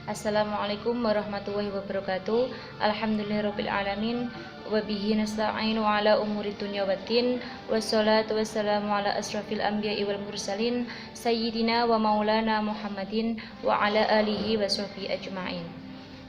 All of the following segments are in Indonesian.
Assalamualaikum warahmatullahi wabarakatuh. Alhamdulillahirabbil alamin wa bihi nasta'inu ala umuri dunya waddin. Wassalatu wassalamu ala asrofil anbiya'i wal mursalin sayyidina wa maulana Muhammadin wa ala alihi wa sahbihi ajma'in.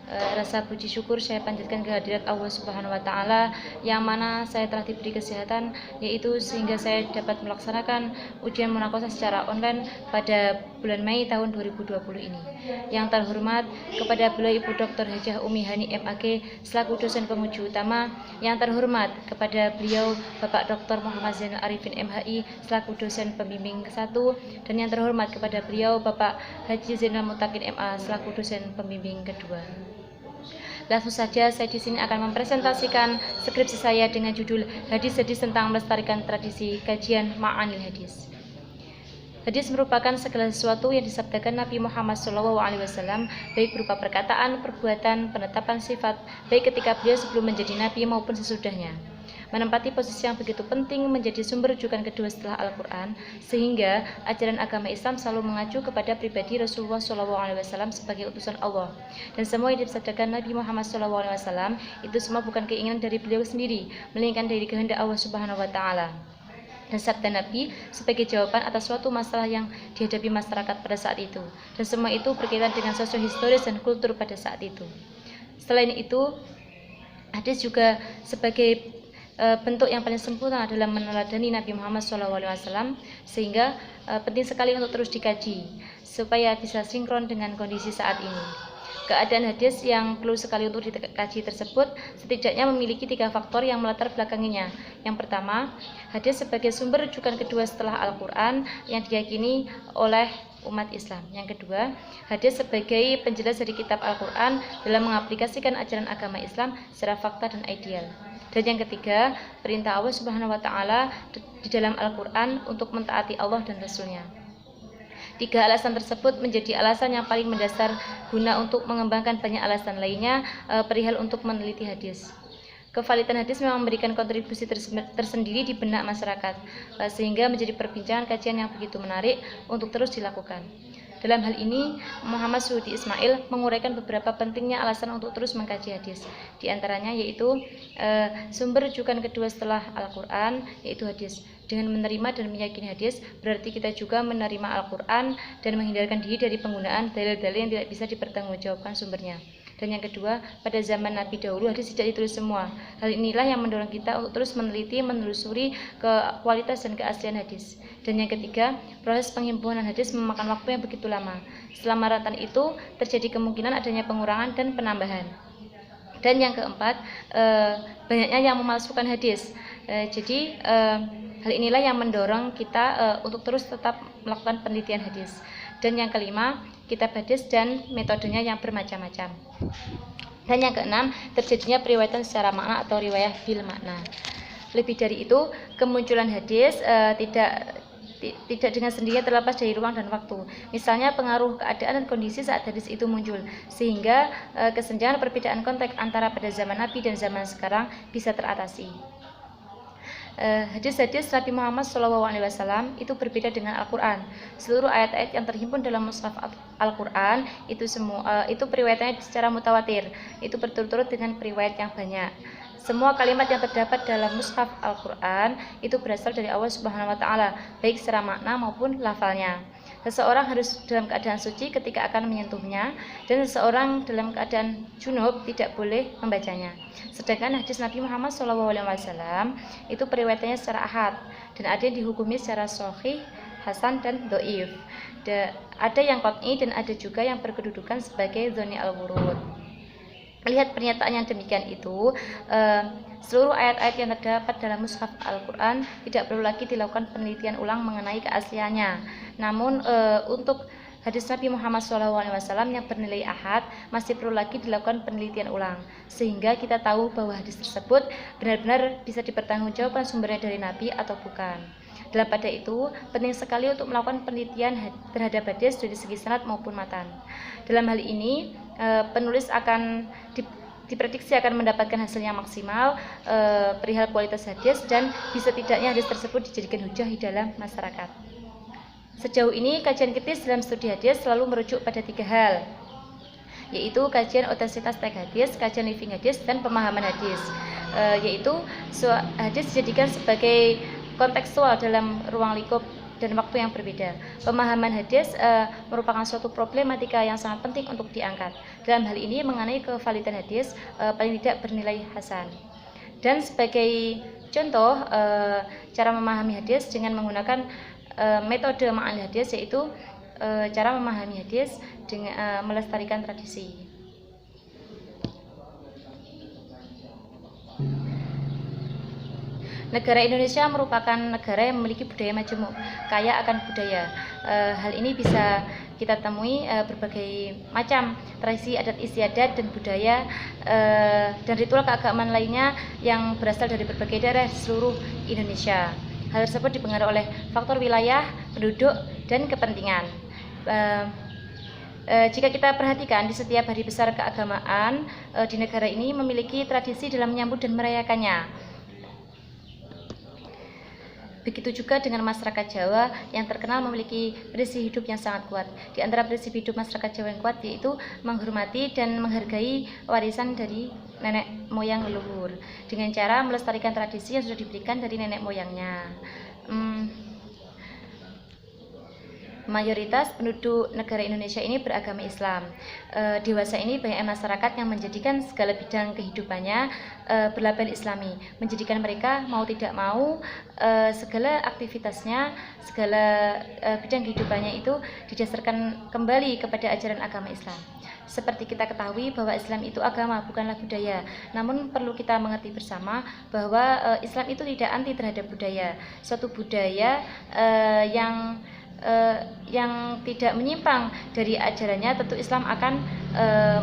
Rasa puji syukur saya panjatkan kehadirat Allah Subhanahu wa taala yang mana saya telah diberi kesehatan, yaitu sehingga saya dapat melaksanakan ujian munaqashah secara online pada bulan Mei tahun 2020 ini. Yang terhormat kepada beliau Ibu Dr. Hajah Umi Hani MAG selaku dosen penguji utama, yang terhormat kepada beliau Bapak Dr. Muhammad Zainal Arifin MHI selaku dosen pembimbing ke-1, dan yang terhormat kepada beliau Bapak Haji Zainal Mutakin MA selaku dosen pembimbing kedua. Langsung saja saya di sini akan mempresentasikan skripsi saya dengan judul Hadis-hadis tentang melestarikan tradisi kajian Ma'anil Hadis. Hadis merupakan segala sesuatu yang disabdakan Nabi Muhammad SAW, baik berupa perkataan, perbuatan, penetapan sifat, baik ketika beliau sebelum menjadi Nabi maupun sesudahnya. Menempati posisi yang begitu penting menjadi sumber rujukan kedua setelah Al-Quran, sehingga ajaran agama Islam selalu mengacu kepada pribadi Rasulullah SAW sebagai utusan Allah. Dan semua yang disabdakan Nabi Muhammad SAW itu semua bukan keinginan dari beliau sendiri, melainkan dari kehendak Allah Subhanahu wa taala. Dan sabda Nabi sebagai jawaban atas suatu masalah yang dihadapi masyarakat pada saat itu. Dan semua itu berkaitan dengan sosok historis dan kultur pada saat itu. Selain itu, hadis juga sebagai bentuk yang paling sempurna dalam meneladani Nabi Muhammad SAW, sehingga penting sekali untuk terus dikaji supaya bisa sinkron dengan kondisi saat ini. Keadaan hadis yang perlu sekali untuk dikaji tersebut setidaknya memiliki 3 faktor yang melatar belakanginya. Yang pertama, hadis sebagai sumber rujukan kedua setelah Al-Quran yang diyakini oleh umat Islam. Yang kedua, hadis sebagai penjelas dari kitab Al-Quran dalam mengaplikasikan ajaran agama Islam secara fakta dan ideal. Dan yang ketiga, perintah Allah Subhanahu wa taala di dalam Al-Quran untuk mentaati Allah dan Rasul-Nya. 3 alasan tersebut menjadi alasan yang paling mendasar guna untuk mengembangkan banyak alasan lainnya perihal untuk meneliti hadis. Kevalitan hadis memang memberikan kontribusi tersendiri di benak masyarakat, sehingga menjadi perbincangan kajian yang begitu menarik untuk terus dilakukan. Dalam hal ini, Muhammad Suhudi Ismail menguraikan beberapa pentingnya alasan untuk terus mengkaji hadis. Di antaranya yaitu sumber rujukan kedua setelah Al-Quran, yaitu hadis. Dengan menerima dan meyakini hadis, berarti kita juga menerima Al-Quran dan menghindarkan diri dari penggunaan dalil-dalil yang tidak bisa dipertanggungjawabkan sumbernya. Dan yang kedua, pada zaman Nabi dahulu hadis tidak ditulis semua. Hal inilah yang mendorong kita untuk terus meneliti, menelusuri ke kualitas dan keaslian hadis. Dan yang ketiga, proses penghimpunan hadis memakan waktu yang begitu lama. Selama rentan itu terjadi kemungkinan adanya pengurangan dan penambahan. Dan yang keempat, banyaknya yang memalsukan hadis. Jadi hal inilah yang mendorong kita untuk terus tetap melakukan penelitian hadis. Dan yang kelima, kitab hadis dan metodenya yang bermacam-macam. Dan yang keenam, terjadinya periwayatan secara makna atau riwayah bil makna. Lebih dari itu, kemunculan hadis tidak dengan sendirinya terlepas dari ruang dan waktu. Misalnya pengaruh keadaan dan kondisi saat hadis itu muncul, sehingga kesenjangan perbedaan konteks antara pada zaman Nabi dan zaman sekarang bisa teratasi. Hadis-hadis Nabi Muhammad SAW itu berbeda dengan Al-Quran. Seluruh ayat-ayat yang terhimpun dalam mushaf Al-Quran itu periwayatannya secara mutawatir, itu berturut-turut dengan periwayat yang banyak. Semua kalimat yang terdapat dalam mushaf Al-Quran itu berasal dari Allah Subhanahu wa taala, baik secara makna maupun lafalnya. Seseorang harus dalam keadaan suci ketika akan menyentuhnya, dan seseorang dalam keadaan junub tidak boleh membacanya. Sedangkan hadis Nabi Muhammad SAW itu periwayatannya secara ahad, dan ada yang dihukumi secara sahih, hasan, dan dhaif. Ada yang qat'i dan ada juga yang berkedudukan sebagai dhoni al-wurud. Lihat pernyataan yang demikian itu, seluruh ayat-ayat yang terdapat dalam mushaf Al-Quran tidak perlu lagi dilakukan penelitian ulang mengenai keasliannya. Namun untuk hadis Nabi Muhammad SAW yang bernilai ahad masih perlu lagi dilakukan penelitian ulang, sehingga kita tahu bahwa hadis tersebut benar-benar bisa dipertanggungjawabkan sumbernya dari Nabi atau bukan. Dalam pada itu, penting sekali untuk melakukan penelitian terhadap hadis dari segi sanad maupun matan. Dalam hal ini, penulis akan diprediksi akan mendapatkan hasil yang maksimal perihal kualitas hadis, dan bisa tidaknya hadis tersebut dijadikan hujah di dalam masyarakat. Sejauh ini, kajian kritis dalam studi hadis selalu merujuk pada 3 hal. yaitu kajian otentisitas teks hadis, kajian living hadis, dan pemahaman hadis. Yaitu hadis dijadikan sebagai kontekstual dalam ruang lingkup dan waktu yang berbeda. Pemahaman hadis merupakan suatu problematika yang sangat penting untuk diangkat. Dalam hal ini mengenai kevalidan hadis paling tidak bernilai hasan. Dan sebagai contoh cara memahami hadis dengan menggunakan metode ma'al hadis, yaitu cara memahami hadis dengan melestarikan tradisi. Negara Indonesia merupakan negara yang memiliki budaya majemuk, kaya akan budaya. Hal ini bisa kita temui berbagai macam tradisi adat istiadat dan budaya dan ritual keagamaan lainnya yang berasal dari berbagai daerah di seluruh Indonesia. Hal tersebut dipengaruhi oleh faktor wilayah, penduduk, dan kepentingan. Jika kita perhatikan di setiap hari besar keagamaan di negara ini memiliki tradisi dalam menyambut dan merayakannya. Begitu juga dengan masyarakat Jawa yang terkenal memiliki prinsip hidup yang sangat kuat. Di antara prinsip hidup masyarakat Jawa yang kuat yaitu menghormati dan menghargai warisan dari nenek moyang leluhur dengan cara melestarikan tradisi yang sudah diberikan dari nenek moyangnya. Mayoritas penduduk negara Indonesia ini beragama Islam. Dewasa ini banyak masyarakat yang menjadikan segala bidang kehidupannya berlabel Islami, menjadikan mereka mau tidak mau segala aktivitasnya, segala bidang kehidupannya itu didasarkan kembali kepada ajaran agama Islam. Seperti kita ketahui bahwa Islam itu agama, bukanlah budaya. Namun perlu kita mengerti bersama bahwa Islam itu tidak anti terhadap budaya. Suatu budaya yang tidak menyimpang dari ajarannya, tentu Islam akan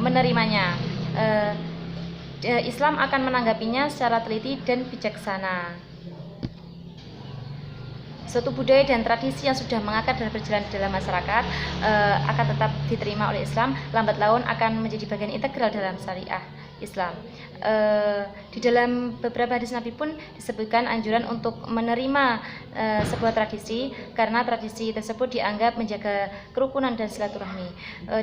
menerimanya. Islam akan menanggapinya secara teliti dan bijaksana. Suatu budaya dan tradisi yang sudah mengakar dan berjalan dalam masyarakat akan tetap diterima oleh Islam, lambat laun akan menjadi bagian integral dalam syariah Islam. Di dalam beberapa hadis Nabi pun disebutkan anjuran untuk menerima sebuah tradisi karena tradisi tersebut dianggap menjaga kerukunan dan silaturahmi.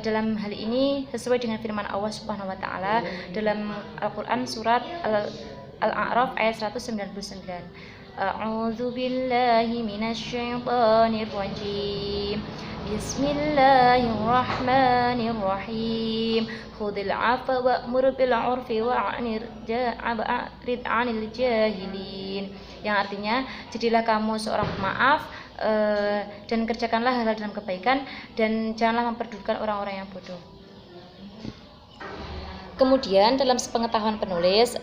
Dalam hal ini sesuai dengan firman Allah Subhanahu wa taala dalam Al-Qur'an surat Al-A'raf ayat 199. A'udzu billahi minasyaitonir rajim. Bismillahirrahmanirrahim. Khudil 'afwa wa'mur bil 'urfi wa'rid 'anil jahilin. Yang artinya, jadilah kamu seorang pemaaf dan kerjakanlah hal-hal dalam kebaikan dan janganlah memperdulikan orang-orang yang bodoh. Kemudian dalam sepengetahuan penulis,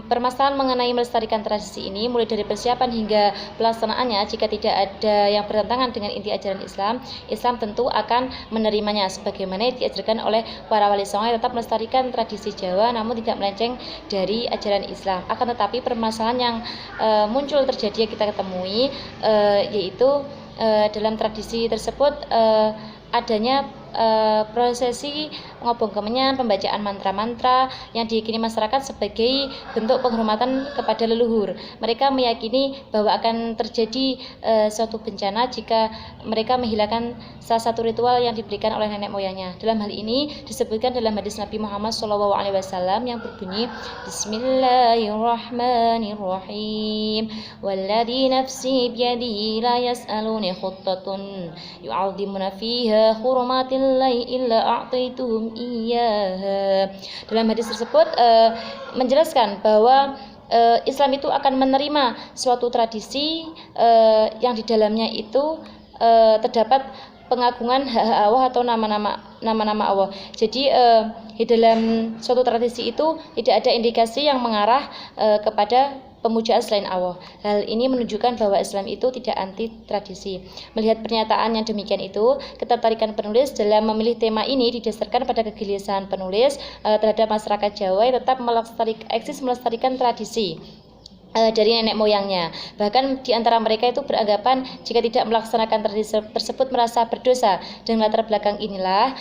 permasalahan mengenai melestarikan tradisi ini mulai dari persiapan hingga pelaksanaannya. Jika tidak ada yang bertentangan dengan inti ajaran Islam, Islam tentu akan menerimanya sebagaimana diajarkan oleh para wali songo yang tetap melestarikan tradisi Jawa namun tidak melenceng dari ajaran Islam. Akan tetapi permasalahan yang muncul terjadi yang kita ketemui yaitu dalam tradisi tersebut adanya prosesi ngobong kemenyan, pembacaan mantra-mantra yang diyakini masyarakat sebagai bentuk penghormatan kepada leluhur. Mereka meyakini bahwa akan terjadi suatu bencana jika mereka menghilangkan salah satu ritual yang diberikan oleh nenek moyangnya. Dalam hal ini disebutkan dalam hadis Nabi Muhammad SAW yang berbunyi Bismillahirrahmanirrahim. Walladzi nafsi biyadihi la yas'aluni khuttatun yu'adzimuna fiha hurmatillahi illa a'taituhum iyyaha. Dalam hadis tersebut menjelaskan bahwa Islam itu akan menerima suatu tradisi yang di dalamnya itu terdapat pengagungan hak-hak Allah atau nama-nama Allah. Jadi di dalam suatu tradisi itu tidak ada indikasi yang mengarah kepada pemujaan selain Allah. Hal ini menunjukkan bahwa Islam itu tidak anti tradisi. Melihat pernyataan yang demikian itu, ketertarikan penulis dalam memilih tema ini didasarkan pada kegelisahan penulis terhadap masyarakat Jawa yang tetap melestarikan tradisi dari nenek moyangnya. Bahkan di antara mereka itu beranggapan jika tidak melaksanakan tradisi tersebut merasa berdosa. Dengan latar belakang inilah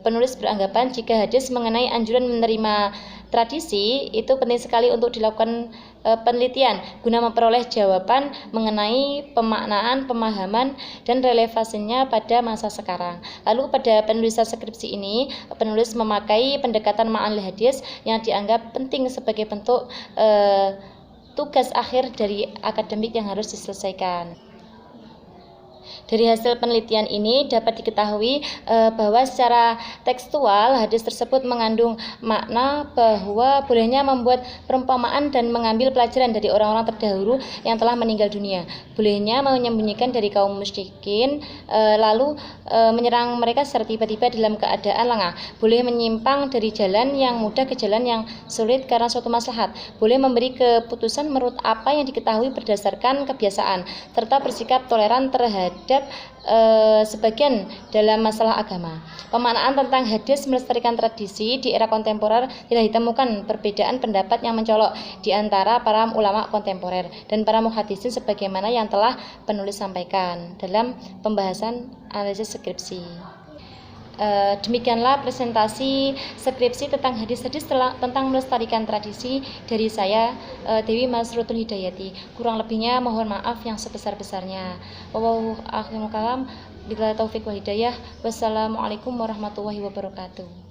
penulis beranggapan jika hadis mengenai anjuran menerima tradisi itu penting sekali untuk dilakukan penelitian guna memperoleh jawaban mengenai pemaknaan, pemahaman, dan relevansinya pada masa sekarang. Lalu pada penulisan skripsi ini, penulis memakai pendekatan ma'anil hadis yang dianggap penting sebagai bentuk tugas akhir dari akademik yang harus diselesaikan. Dari hasil penelitian ini dapat diketahui bahwa secara tekstual hadis tersebut mengandung makna bahwa bolehnya membuat perumpamaan dan mengambil pelajaran dari orang-orang terdahulu yang telah meninggal dunia. Bolehnya menyembunyikan dari kaum musyrikin, lalu menyerang mereka secara tiba-tiba dalam keadaan lengah. Boleh menyimpang dari jalan yang mudah ke jalan yang sulit karena suatu maslahat. Boleh memberi keputusan menurut apa yang diketahui berdasarkan kebiasaan, serta bersikap toleran terhadap sebagian dalam masalah agama. Pemaknaan tentang hadis melestarikan tradisi di era kontemporer tidak ditemukan perbedaan pendapat yang mencolok di antara para ulama kontemporer dan para muhaddisin sebagaimana yang telah penulis sampaikan dalam pembahasan analisis skripsi. Demikianlah presentasi skripsi tentang hadis-hadis tentang melestarikan tradisi dari saya, Dewi Masrutul Hidayati. Kurang lebihnya mohon maaf yang sebesar-besarnya. Wallahu a'lam billahil taufiq wal hidayah. Wassalamualaikum warahmatullahi wabarakatuh.